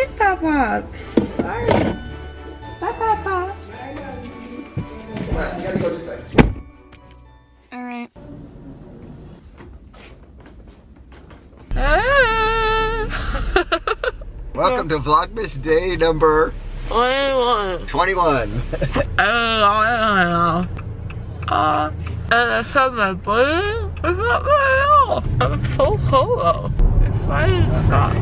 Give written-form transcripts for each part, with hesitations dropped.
with that Pops. Sorry. Bye bye Pops. Come on, you gotta go this way. Alright. Welcome to Vlogmas day number 21. I felt my body. It's not very well. I'm so cold. It's fine. Stop.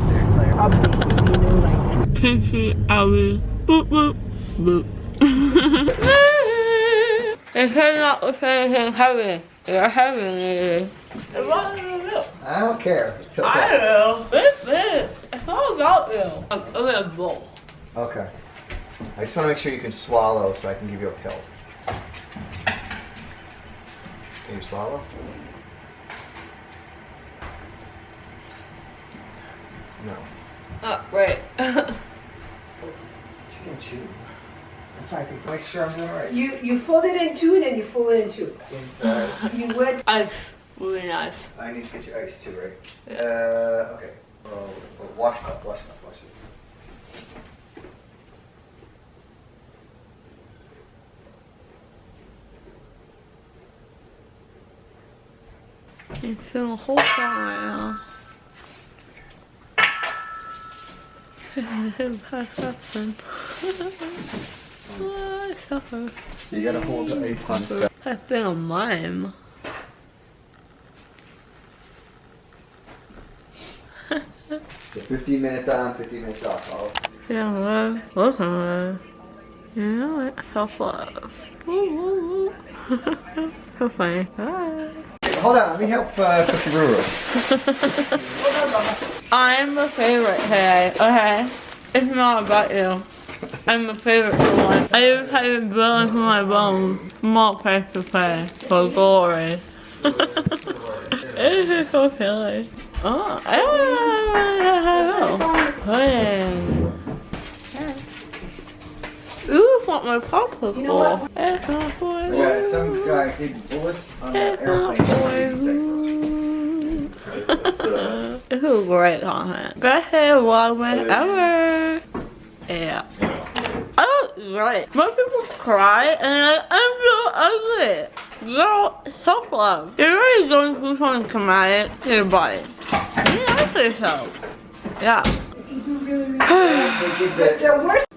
Pinky, owie, boop, boop, boop. If you're not with anything heavy, you're heavy. I don't care. It's okay. I will. It's all about you. I'm gonna bowl. Okay. I just want to make sure you can swallow so I can give you a pill. Can you swallow? No. Oh, right. Chicken chew. That's why I think. Make sure I'm doing it right. You fold it in two and then you fold it in two. Inside. You would. Ice. Really nice. I need to get you ice too, right? Yeah. Okay. Washcloth. Wash it. You feel a whole song right now. So you gotta hold the ice on set. I've been a mime. So 15 minutes on, 15 minutes off. Feel love, love. You know it. Self-love. So funny. Bye. Hold on, let me help cook the brewer. I'm the favorite today, okay? It's not about you. I'm the favorite for one. I just have been drilling through my bones. Small place to play for glory. This is so silly. Oh, I don't know. Pudding. Ooh, it's what my pop was for. It's not for you. Yeah, some guy hid bullets on the It's not airplane. for you. This is great content. Best day of Vlogmas ever. Yeah. I don't right. Most people cry and they're like, I'm so ugly. Girl, self-love. You're already going through something traumatic to your body. Be nice to yourself. Yeah.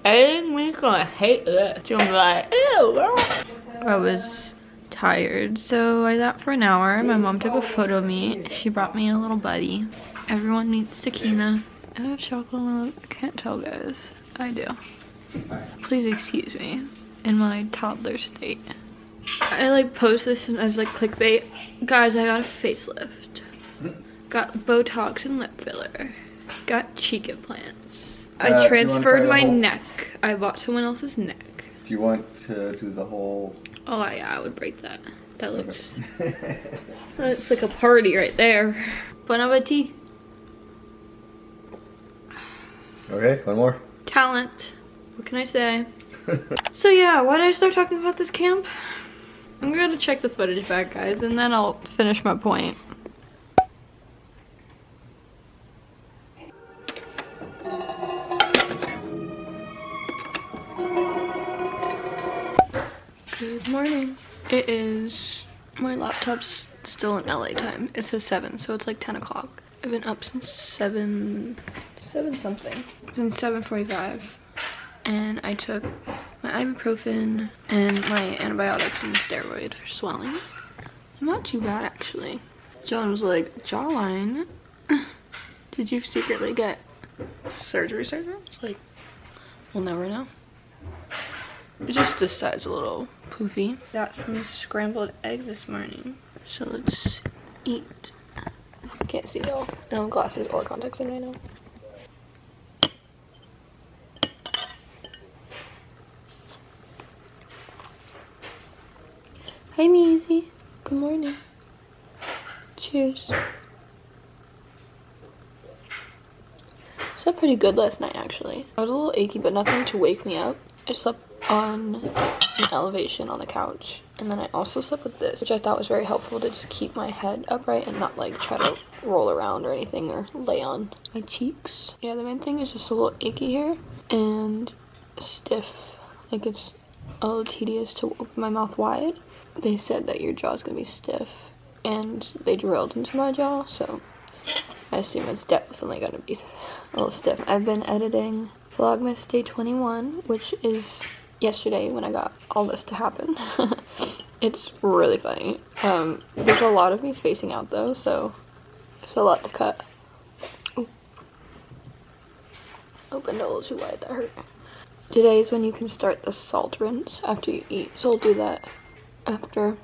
Amy's gonna hate this. She'll be like, ew, girl. I was tired, so I sat for an hour. My mom took a photo of me. She brought me a little buddy. Everyone meets Sakina. I have chocolate milk. I can't tell, guys. I do. Please excuse me in my toddler state. I like post this as like clickbait. Guys, I got a facelift. Got Botox and lip filler. Got cheek implants. I transferred my neck. I bought someone else's neck. Do you want to do the whole... Oh yeah, I would break that. That looks... It's like a party right there. Bon appetit. Okay, one more. Talent. What can I say? So yeah, why did I start talking about this camp? I'm gonna check the footage back, guys, and then I'll finish my point. Good morning. It is, my laptop's still in LA time. It says 7, so it's like 10 o'clock. I've been up since 7 something. Since 7:45. And I took my ibuprofen and my antibiotics and steroid for swelling. I'm not too bad, actually. John was like, jawline? Did you secretly get surgery? It's like, we'll never know. It's just this side's a little poofy. Got some scrambled eggs this morning. So let's eat. Can't see though. I don't have glasses or contacts in right now. Hi, Measy. Good morning. Cheers. Slept pretty good last night, actually. I was a little achy, but nothing to wake me up. I slept on an elevation on the couch. And then I also slept with this, which I thought was very helpful to just keep my head upright and not like try to roll around or anything or lay on my cheeks. Yeah, the main thing is just a little achy here and stiff. Like it's a little tedious to open my mouth wide. They said that your jaw's gonna be stiff and they drilled into my jaw, so I assume it's definitely gonna be a little stiff. I've been editing Vlogmas day 21, which is yesterday when I got all this to happen. It's really funny. There's a lot of me spacing out though, so there's a lot to cut. Ooh. Opened a little too wide, that hurt. Today is when you can start the salt rinse after you eat, so I'll do that after.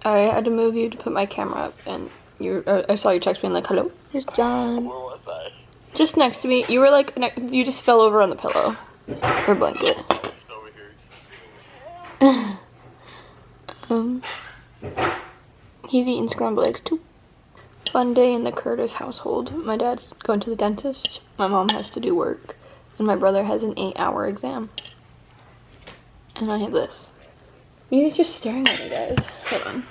I had to move you to put my camera up, and I saw you text me like, hello. Here's John. Where was I? Just next to me. You were like, you just fell over on the pillow or blanket. Over here. He's eating scrambled eggs too. Fun day in the Curtis household. My dad's going to the dentist. My mom has to do work. And my brother has an 8-hour exam. And I have this. He's just staring at me, guys. Hold on.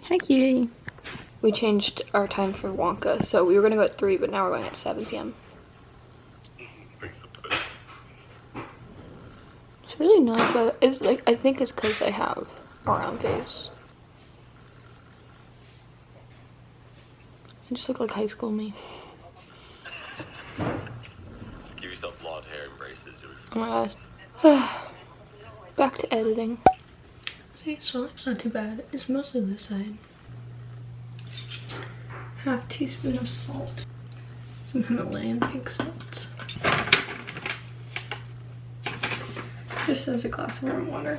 Hi, cutie. We changed our time for Wonka, so we were gonna go at 3, but now we're going at 7 p.m. It's really nice, but it's like, I think it's because I have a round face. I just look like high school me. Just give yourself blonde hair and braces. Oh my gosh. Back to editing. See, so it's not too bad. It's mostly this side. Half teaspoon of salt. Some Himalayan pink salt. Just as a glass of warm water.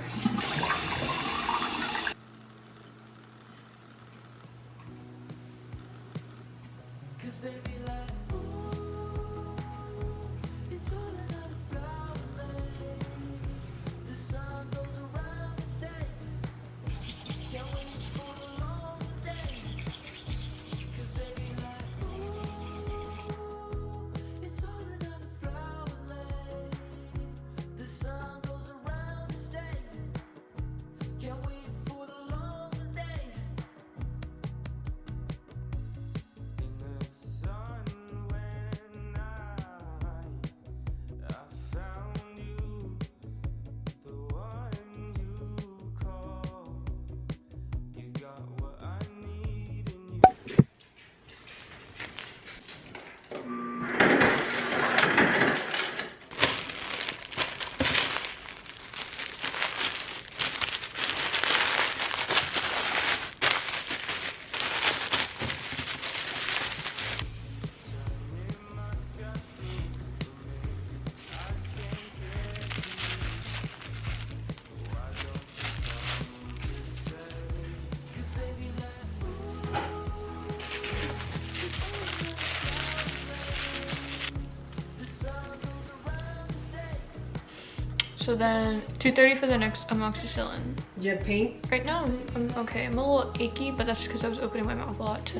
So then 2:30 for the next amoxicillin. You have pain? Right now I'm okay. I'm a little achy, but that's because I was opening my mouth a lot to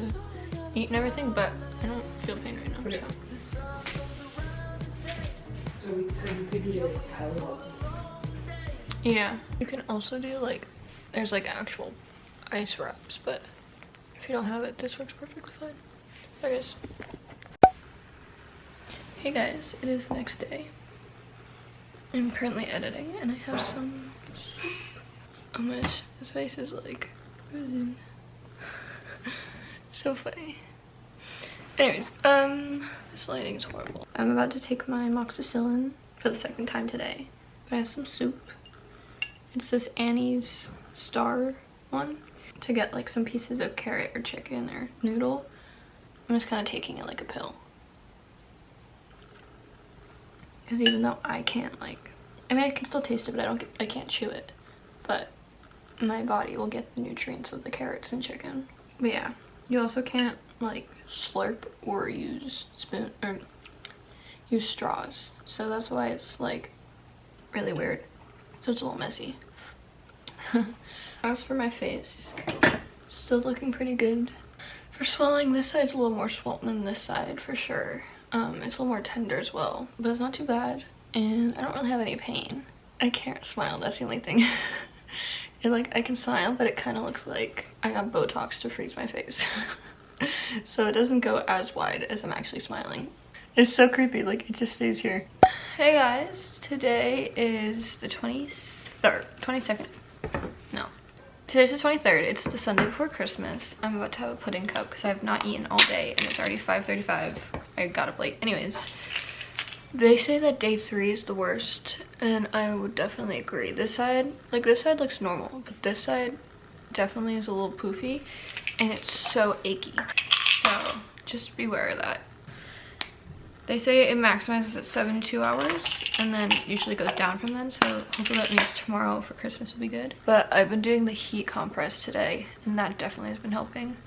eat and everything, but I don't feel pain right now. Okay. So. So you could do like Tylenol. Yeah. You can also do like, there's like actual ice wraps, but if you don't have it, this works perfectly fine. Bye guys. Hey guys, it is the next day. I'm currently editing and I have some soup. Oh my gosh, his face is like so funny. Anyways, this lighting is horrible. I'm about to take my amoxicillin for the second time today. But I have some soup. It's this Annie's Star one to get like some pieces of carrot or chicken or noodle. I'm just kind of taking it like a pill. Because even though I can't like, I mean I can still taste it, but I can't chew it. But my body will get the nutrients of the carrots and chicken. But yeah, you also can't like slurp or use spoon or use straws. So that's why it's like really weird. So it's a little messy. As for my face, still looking pretty good. For swelling, this side's a little more swollen than this side for sure. It's a little more tender as well, but it's not too bad. And I don't really have any pain. I can't smile, that's the only thing. I can smile, but it kind of looks like I got Botox to freeze my face. So it doesn't go as wide as I'm actually smiling. It's so creepy, like it just stays here. Hey guys, today is the 22nd. No. Today's the 23rd. It's the Sunday before Christmas. I'm about to have a pudding cup because I have not eaten all day and it's already 5:35. I got up late. Anyways, they say that day 3 is the worst and I would definitely agree. This side looks normal, but this side definitely is a little poofy and it's so achy. So just beware of that. They say it maximizes at 72 hours and then usually goes down from then, so hopefully that means tomorrow for Christmas will be good. But I've been doing the heat compress today and that definitely has been helping.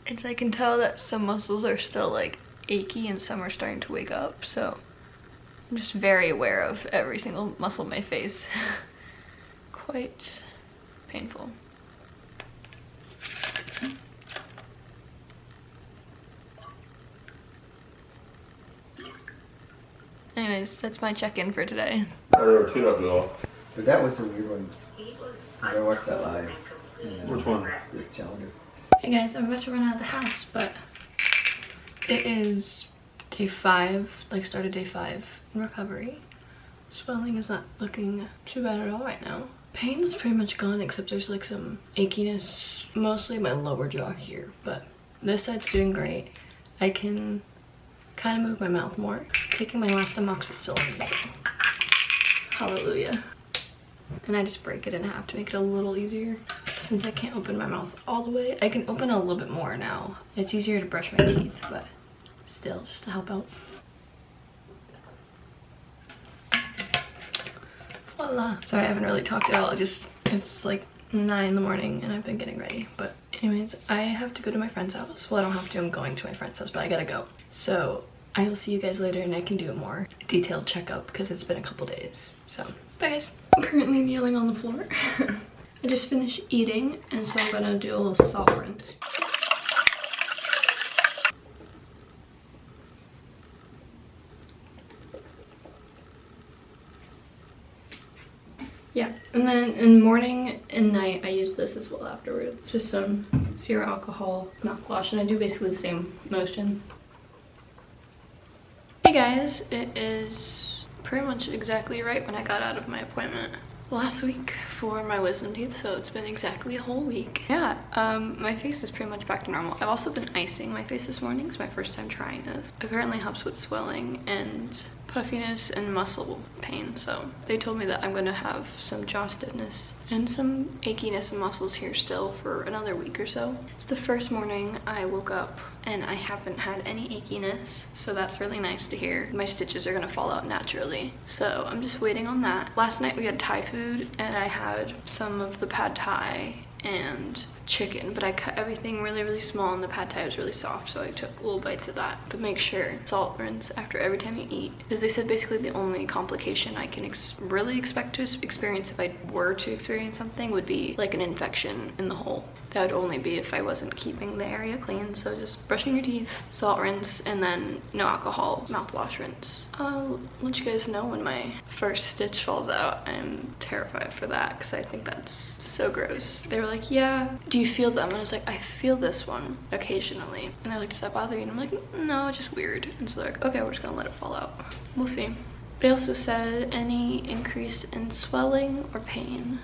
And I can tell that some muscles are still like achy and some are starting to wake up, so I'm just very aware of every single muscle in my face. Quite painful. Anyways, that's my check-in for today. But that was a weird one. I gotta watch that live. Which one? The calendar. Hey guys, I'm about to run out of the house, but it is day 5, like started day 5 in recovery. Swelling is not looking too bad at all right now. Pain is pretty much gone except there's like some achiness, mostly my lower jaw here, but this side's doing great. I can kind of move my mouth more. Taking my last amoxicillin, so hallelujah. And I just break it in half to make it a little easier. Since I can't open my mouth all the way, I can open a little bit more now. It's easier to brush my teeth, but still, just to help out. Voila. Sorry, I haven't really talked at all. It's like 9 in the morning and I've been getting ready. But anyways, I have to go to my friend's house. Well, I don't have to, I'm going to my friend's house, but I gotta go. So I will see you guys later and I can do a more detailed checkup because it's been a couple days. So, bye guys. I'm currently kneeling on the floor. I just finished eating and so I'm gonna do a little salt rinse. Yeah, and then in the morning and night I use this as well afterwards. Just some 0 alcohol mouthwash and I do basically the same motion. Hey guys, it is pretty much exactly right when I got out of my appointment last week for my wisdom teeth, so it's been exactly a whole week. Yeah, my face is pretty much back to normal. I've also been icing my face this morning. It's my first time trying this. Apparently helps with swelling and puffiness and muscle pain, so they told me that I'm gonna have some jaw stiffness and some achiness in muscles here still for another week or so. It's the first morning I woke up and I haven't had any achiness, so that's really nice to hear. My stitches are gonna fall out naturally, so I'm just waiting on that. Last night we had Thai food and I had some of the pad Thai and chicken, but I cut everything really small and the pad Thai was really soft, so I took little bites of that. But make sure salt rinse after every time you eat, because they said basically the only complication I can really expect to experience if I were to experience something would be like an infection in the hole. That would only be if I wasn't keeping the area clean. So just brushing your teeth, salt rinse, and then no alcohol mouthwash rinse. I'll let you guys know when my first stitch falls out. I'm terrified for that because I think that's so gross. They were like, yeah, do you feel them? And I was like, I feel this one occasionally. And they're like, does that bother you? And I'm like, no, it's just weird. And so they're like, okay, we're just gonna let it fall out. We'll see. They also said any increase in swelling or pain,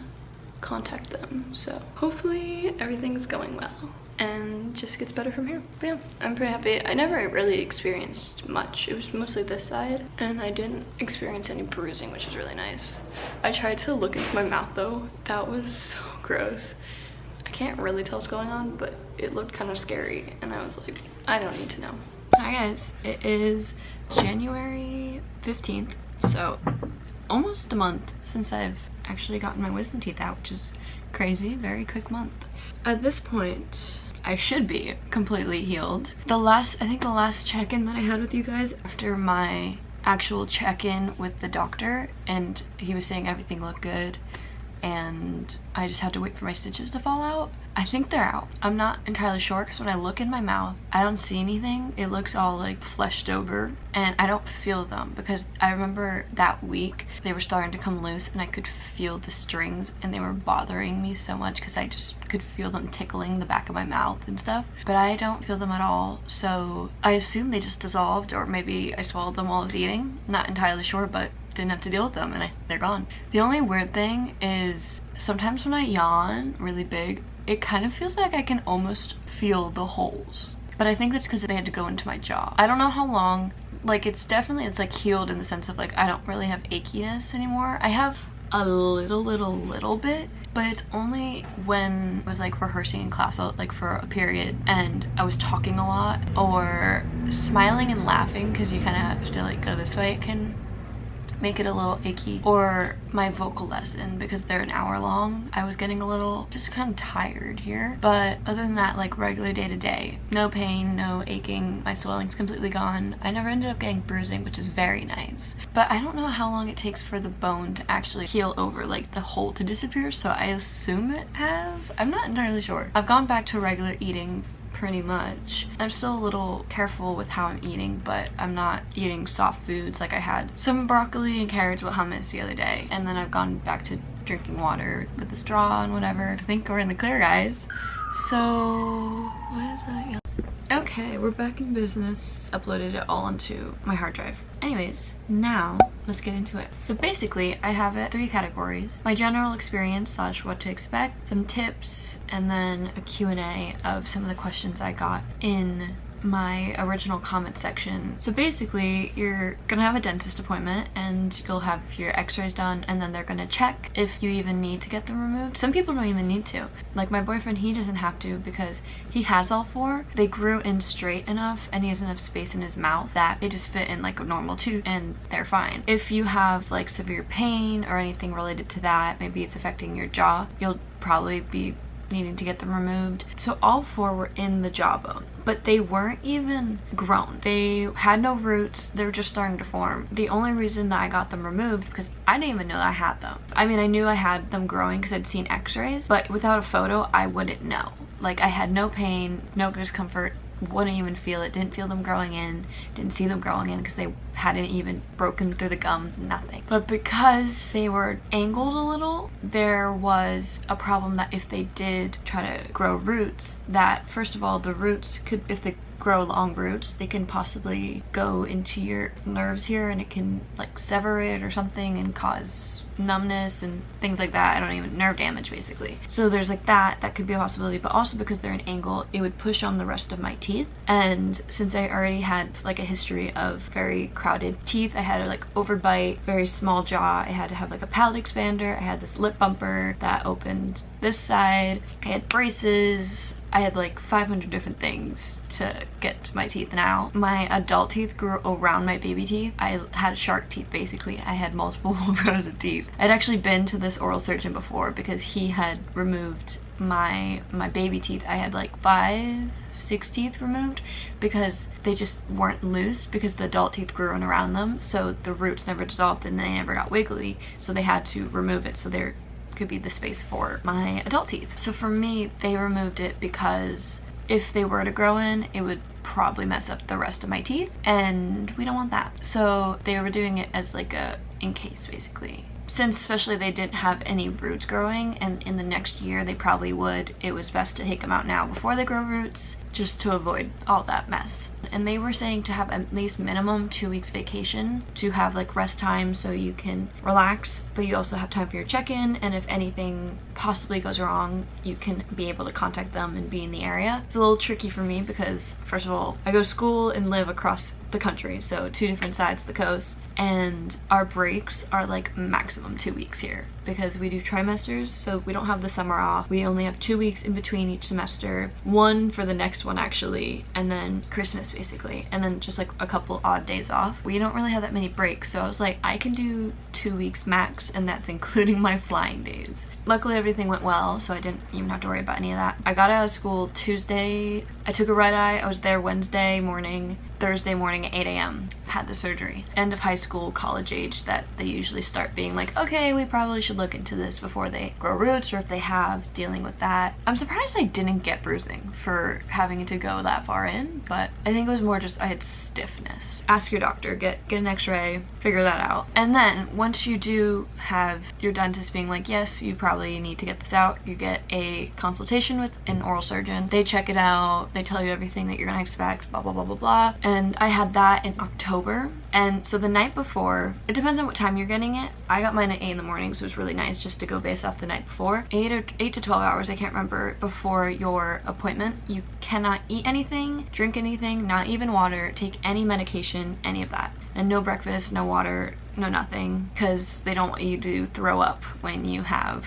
contact them. So hopefully everything's going well and just gets better from here. But yeah, I'm pretty happy. I never really experienced much. It was mostly this side and I didn't experience any bruising, which is really nice. I tried to look into my mouth though. That was so gross. I can't really tell what's going on, but it looked kind of scary and I was like, I don't need to know. Hi guys, it is January 15th, so almost a month since I've actually gotten my wisdom teeth out, which is crazy. Very quick month. At this point I should be completely healed. I think the last check-in that I had with you guys after my actual check-in with the doctor, and he was saying everything looked good and I just had to wait for my stitches to fall out. I think they're out. I'm not entirely sure because when I look in my mouth, I don't see anything. It looks all like fleshed over and I don't feel them because I remember that week they were starting to come loose and I could feel the strings and they were bothering me so much because I just could feel them tickling the back of my mouth and stuff. But I don't feel them at all. So I assume they just dissolved, or maybe I swallowed them while I was eating. Not entirely sure, but didn't have to deal with them and they're gone. The only weird thing is sometimes when I yawn really big, it kind of feels like I can almost feel the holes. But I think that's because they had to go into my jaw. I don't know how long. Like it's like healed in the sense of like I don't really have achiness anymore. I have a little bit, but it's only when I was like rehearsing in class like for a period and I was talking a lot or smiling and laughing because you kind of have to like go this way. It can make it a little achy, or my vocal lesson because they're an hour long. I was getting a little just kind of tired here, but other than that, like regular day to day, no pain, no aching, my swelling's completely gone. I never ended up getting bruising, which is very nice, but I don't know how long it takes for the bone to actually heal over, like the hole to disappear, so I assume it has. I'm not entirely sure. I've gone back to regular eating pretty much. I'm still a little careful with how I'm eating, but I'm not eating soft foods. Like I had some broccoli and carrots with hummus the other day, and then I've gone back to drinking water with a straw and whatever. I think we're in the clear, guys. So what is that? Okay, we're back in business. Uploaded it all onto my hard drive. Anyways, now let's get into it. So basically, I have it 3 categories. My general experience / what to expect, some tips, and then a Q&A of some of the questions I got in my original comment section. So basically, you're gonna have a dentist appointment and you'll have your x-rays done, and then they're gonna check if you even need to get them removed. Some people don't even need to. Like my boyfriend, he doesn't have to because he has all 4. They grew in straight enough and he has enough space in his mouth that they just fit in like a normal tooth and they're fine. If you have like severe pain or anything related to that, maybe it's affecting your jaw, you'll probably be needing to get them removed. So all 4 were in the jawbone, but they weren't even grown. They had no roots. They were just starting to form. The only reason that I got them removed because I didn't even know I had them. I mean, I knew I had them growing because I'd seen x-rays, but without a photo, I wouldn't know. Like I had no pain, no discomfort, wouldn't even feel it, didn't feel them growing in, didn't see them growing in because they hadn't even broken through the gum, nothing. But because they were angled a little, there was a problem that if they did try to grow roots, that first of all, the roots could, if they grow long roots, they can possibly go into your nerves here and it can like sever it or something and cause numbness and things like that. I don't even, nerve damage basically. So there's like that could be a possibility, but also because they're an angle, it would push on the rest of my teeth. And since I already had like a history of very crowded teeth, I had a like overbite, very small jaw, I had to have like a palate expander, I had this lip bumper that opened this side, I had braces, I had like 500 different things to get to my teeth now. My adult teeth grew around my baby teeth. I had shark teeth basically. I had multiple rows of teeth. I'd actually been to this oral surgeon before because he had removed my baby teeth. I had like 5-6 teeth removed because they just weren't loose because the adult teeth grew in around them, so the roots never dissolved and they never got wiggly, so they had to remove it so there could be the space for my adult teeth. So for me, they removed it because if they were to grow in, it would probably mess up the rest of my teeth, and we don't want that. So they were doing it as like a in case basically. Since especially they didn't have any roots growing, and in the next year they probably would, it was best to take them out now before they grow roots, just to avoid all that mess. And they were saying to have at least minimum 2 weeks vacation, to have like rest time so you can relax, but you also have time for your check-in, and if anything possibly goes wrong, you can be able to contact them and be in the area. It's a little tricky for me because first of all, I go to school and live across the country, so 2 different sides of the coast, and our breaks are like maximum 2 weeks here because we do trimesters, so we don't have the summer off. We only have 2 weeks in between each semester, 1 for the next one actually, and then Christmas basically, and then just like a couple odd days off. We don't really have that many breaks, so I was like, I can do 2 weeks max, and that's including my flying days. Luckily everything went well, so I didn't even have to worry about any of that. I got out of school Tuesday, I took a red-eye, I was there Wednesday morning, Thursday morning at 8 a.m. had the surgery. End of high school, college age, that they usually start being like, okay, we probably should look into this before they grow roots, or if they have, dealing with that. I'm surprised I didn't get bruising for having to go that far in, but I think it was more just I had stiffness. Ask your doctor, get an x-ray, figure that out. And then once you do have your dentist being like, yes, you probably need to get this out, you get a consultation with an oral surgeon. They check it out, they tell you everything that you're gonna expect, blah blah blah blah blah. And I had that in October, and so the night before, it depends on what time you're getting it. I got mine at 8 in the morning, so it was really nice just to go based off the night before. 8 to 12 hours, I can't remember, before your appointment. You cannot eat anything, drink anything, not even water, take any medication, any of that. And no breakfast, no water, no nothing, because they don't want you to throw up when you have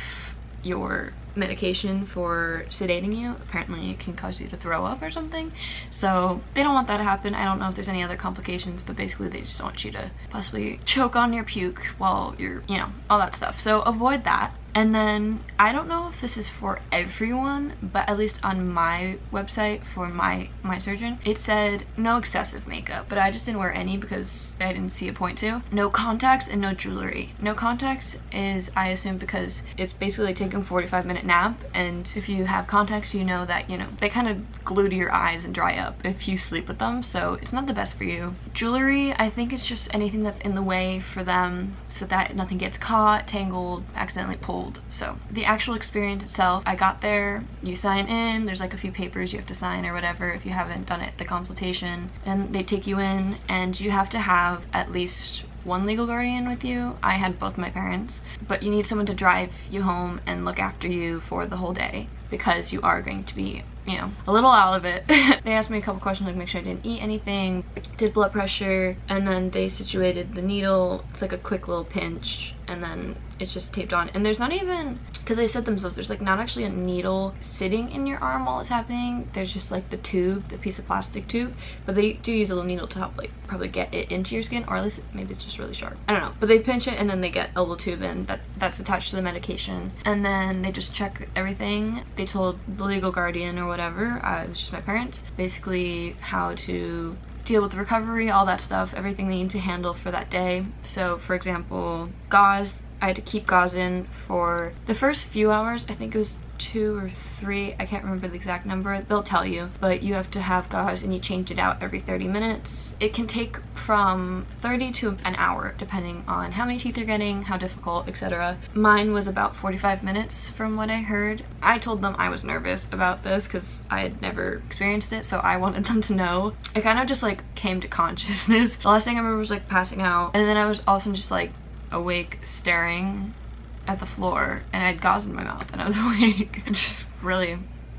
your medication for sedating you. Apparently it can cause you to throw up or something, so they don't want that to happen. I don't know if there's any other complications, but basically they just want you to possibly choke on your puke while you're, you know, all that stuff. So avoid that. And then I don't know if this is for everyone, but at least on my website for my surgeon, it said no excessive makeup, but I just didn't wear any because I didn't see a point to. No contacts and no jewelry. No contacts is, I assume, because it's basically like taking a 45-minute nap, and if you have contacts, you know that, you know, they kind of glue to your eyes and dry up if you sleep with them, so it's not the best for you. Jewelry, I think it's just anything that's in the way for them so that nothing gets caught, tangled, accidentally pulled. So the actual experience itself, I got there, you sign in, there's like a few papers you have to sign or whatever if you haven't done it, the consultation, and they take you in, and you have to have at least one legal guardian with you. I had both my parents, but you need someone to drive you home and look after you for the whole day because you are going to be, you know, a little out of it. They asked me a couple questions, like make sure I didn't eat anything, did blood pressure, and then they situated the needle. It's like a quick little pinch, and then it's just taped on. And there's not even, because they said themselves, there's like not actually a needle sitting in your arm while it's happening. There's just like the tube, the piece of plastic tube, but they do use a little needle to help like probably get it into your skin, or at least maybe it's just really sharp, I don't know. But they pinch it and then they get a little tube in that's attached to the medication, and then they just check everything. They told the legal guardian or whatever, it was just my parents, basically how to deal with the recovery, all that stuff, everything they need to handle for that day. So for example, gauze, I had to keep gauze in for the first few hours. I think it was 2 or 3, I can't remember the exact number, they'll tell you, but you have to have gauze and you change it out every 30 minutes. It can take from 30 to an hour depending on how many teeth you're getting, how difficult, etc. Mine was about 45 minutes from what I heard. I told them I was nervous about this because I had never experienced it, so I wanted them to know. I kind of just like came to consciousness. The last thing I remember was like passing out, and then I was also just like awake staring at the floor, and I had gauze in my mouth and I was awake and just really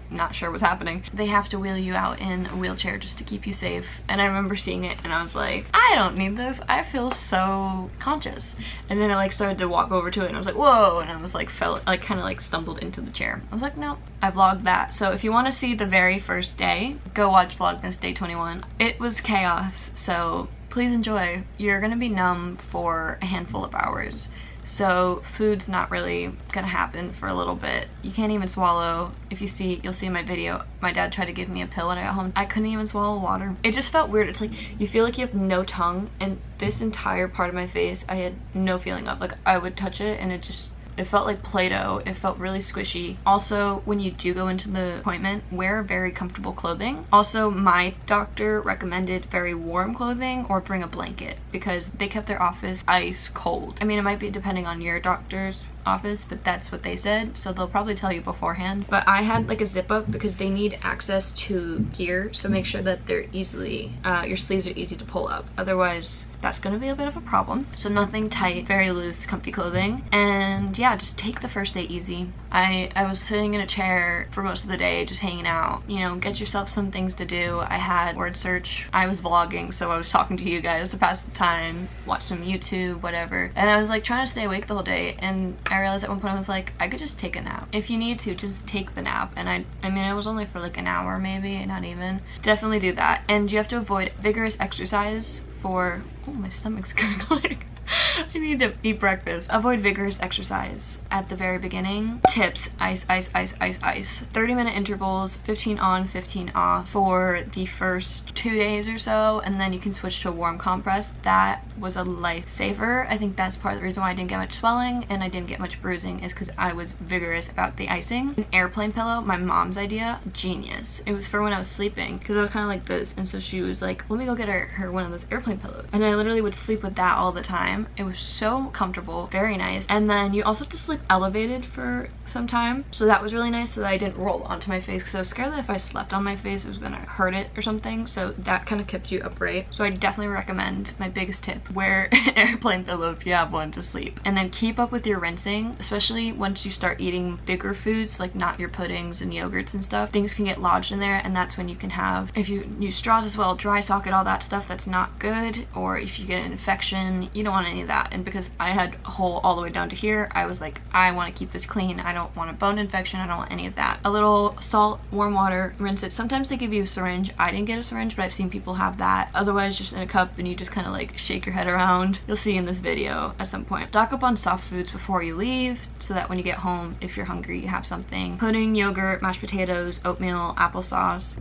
not sure what's happening. They have to wheel you out in a wheelchair just to keep you safe, and I remember seeing it and I was like, I don't need this, I feel so conscious. And then I like started to walk over to it and I was like, whoa, and I was like fell, like kind of like stumbled into the chair. I was like, no, I vlogged that. So if you want to see the very first day, go watch Vlogmas day 21. It was chaos, so please enjoy. You're gonna be numb for a handful of hours, so food's not really gonna happen for a little bit. You can't even swallow. If you see, you'll see in my video, my dad tried to give me a pill when I got home. I couldn't even swallow water. It just felt weird. It's like you feel like you have no tongue, and this entire part of my face I had no feeling of. Like I would touch it and it felt like Play-Doh. It felt really squishy. Also, when you do go into the appointment, wear very comfortable clothing. Also, my doctor recommended very warm clothing or bring a blanket because they kept their office ice cold. I mean, it might be depending on your doctor's office, but that's what they said, so they'll probably tell you beforehand. But I had like a zip up because they need access to gear, so make sure that they're easily, your sleeves are easy to pull up. Otherwise, that's gonna be a bit of a problem. So nothing tight, very loose, comfy clothing. And yeah, just take the first day easy. I was sitting in a chair for most of the day, just hanging out. You know, get yourself some things to do. I had word search. I was vlogging, so I was talking to you guys to pass the time, watch some YouTube, whatever. And I was like trying to stay awake the whole day, and I realized at one point I was like, I could just take a nap. If you need to, just take the nap. And I mean, it was only for like an hour maybe, not even. Definitely do that. And you have to avoid vigorous exercise for, oh, my stomach's gurgling. I need to eat breakfast. Avoid vigorous exercise at the very beginning. Tips: ice, ice, ice, ice, ice. 30-minute intervals, 15 on, 15 off for the first 2 days or so, and then you can switch to a warm compress. That was a lifesaver. I think that's part of the reason why I didn't get much swelling and I didn't get much bruising, is because I was vigorous about the icing. An airplane pillow, my mom's idea, genius. It was for when I was sleeping, because I was kind of like this, and so she was like, let me go get her one of those airplane pillows, and I literally would sleep with that all the time. It was so comfortable, very nice. And then you also have to sleep elevated for some time, so that was really nice, so that I didn't roll onto my face, because I was scared that if I slept on my face it was gonna hurt it or something, so that kind of kept you upright. So I definitely recommend, my biggest tip, wear an airplane pillow if you have one to sleep. And then keep up with your rinsing, especially once you start eating bigger foods, like not your puddings and yogurts and stuff. Things can get lodged in there, and that's when you can have, if you use straws as well, dry socket, all that stuff, that's not good. Or if you get an infection, you don't want any of that. And because I had a hole all the way down to here, I was like, I want to keep this clean. I don't want a bone infection. I don't want any of that. A little salt, warm water, rinse it. Sometimes they give you a syringe. I didn't get a syringe, but I've seen people have that. Otherwise, just in a cup, and you just kind of like shake your head around. You'll see in this video at some point. Stock up on soft foods before you leave, so that when you get home, if you're hungry, you have something. Pudding, yogurt, mashed potatoes, oatmeal, applesauce.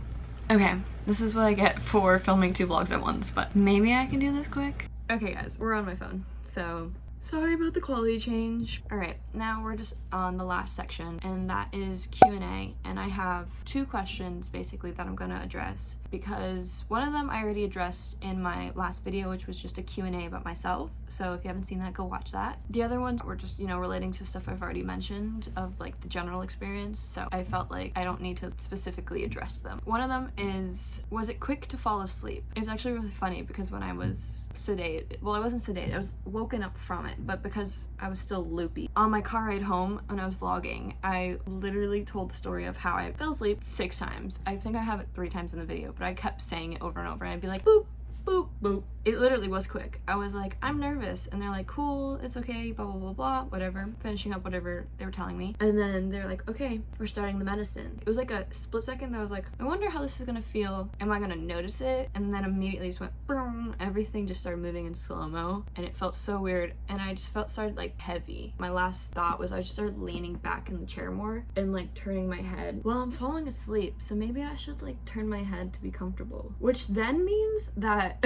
Okay, this is what I get for filming 2 vlogs at once, but maybe I can do this quick. Okay guys, we're on my phone, so sorry about the quality change. All right, now we're just on the last section, and that is Q&A, and I have 2 questions basically that I'm gonna address, because one of them I already addressed in my last video, which was just a Q&A about myself. So if you haven't seen that, go watch that. The other ones were just, you know, relating to stuff I've already mentioned of like the general experience, so I felt like I don't need to specifically address them. One of them is, was it quick to fall asleep? It's actually really funny, because when I was sedated, well, I wasn't sedated, I was woken up from it, but because I was still loopy. On my car ride home when I was vlogging, I literally told the story of how I fell asleep 6 times. I think I have it 3 times in the video, but I kept saying it over and over, and I'd be like, boop, boop, boop. It literally was quick. I was like, I'm nervous, and they're like, cool, it's okay, blah, blah, blah, blah, whatever. Finishing up whatever they were telling me. And then they're like, okay, we're starting the medicine. It was like a split second that I was like, I wonder how this is gonna feel. Am I gonna notice it? And then immediately just went, boom, everything just started moving in slow-mo, and it felt so weird, and I just started like heavy. My last thought was I just started leaning back in the chair more and like turning my head. Well, I'm falling asleep, so maybe I should like turn my head to be comfortable, which then means that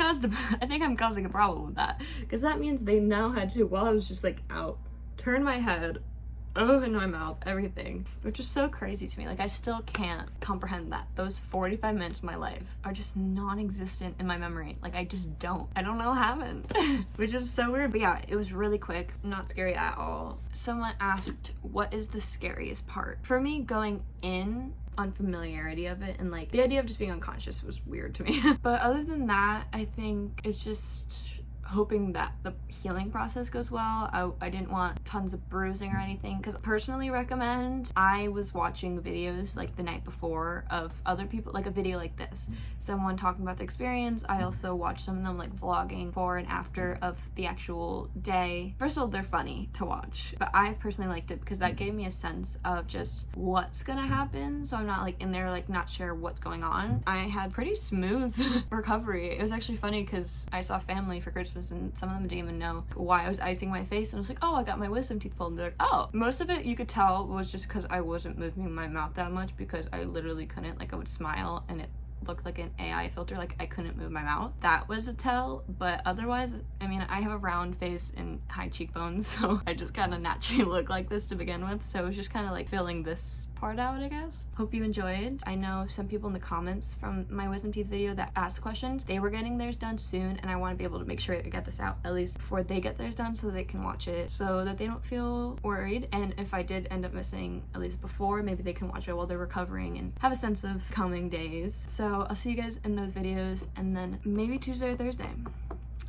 I think I'm causing a problem with that, because that means they now had to, while I was just like out, turn my head, open my mouth, everything, which is so crazy to me. Like, I still can't comprehend that those 45 minutes of my life are just non-existent in my memory. Like, I don't know what happened. Which is so weird. But yeah, it was really quick, not scary at all. Someone asked, what is the scariest part? For me, going in, unfamiliarity of it, and like the idea of just being unconscious was weird to me. But other than that, I think it's just hoping that the healing process goes well. I didn't want tons of bruising or anything, because personally recommend, I was watching videos like the night before of other people, like a video like this, someone talking about the experience. I also watched some of them like vlogging before and after of the actual day. First of all, they're funny to watch, but I personally liked it because that gave me a sense of just what's gonna happen, so I'm not like in there like not sure what's going on. I had pretty smooth recovery. It was actually funny because I saw family for Christmas, and some of them didn't even know why I was icing my face, and I was like, oh, I got my wisdom teeth pulled, and they're like, oh. Most of it you could tell was just because I wasn't moving my mouth that much, because I literally couldn't. Like, I would smile and it looked like an AI filter, like I couldn't move my mouth. That was a tell, but otherwise, I mean, I have a round face and high cheekbones, so I just kind of naturally look like this to begin with, so it was just kind of like filling this part out, I guess. Hope you enjoyed. I know some people in the comments from my wisdom teeth video that asked questions. They were getting theirs done soon, and I want to be able to make sure I get this out at least before they get theirs done, so they can watch it, so that they don't feel worried. And if I did end up missing at least before, maybe they can watch it while they're recovering and have a sense of coming days. So I'll see you guys in those videos, and then maybe Tuesday or Thursday.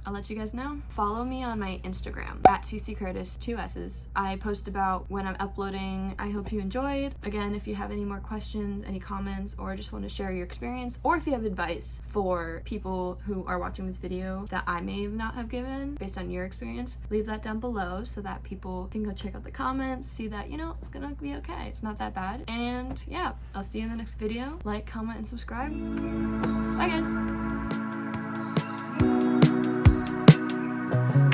I'll let you guys know. Follow me on my Instagram at ccurtis, 2 S's. I post about when I'm uploading. I hope you enjoyed. Again, if you have any more questions, any comments, or just want to share your experience, or if you have advice for people who are watching this video that I may not have given based on your experience, leave that down below so that people can go check out the comments, see that, you know, it's gonna be okay. It's not that bad. And yeah, I'll see you in the next video. Like, comment, and subscribe. Bye guys.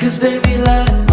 'Cause baby, love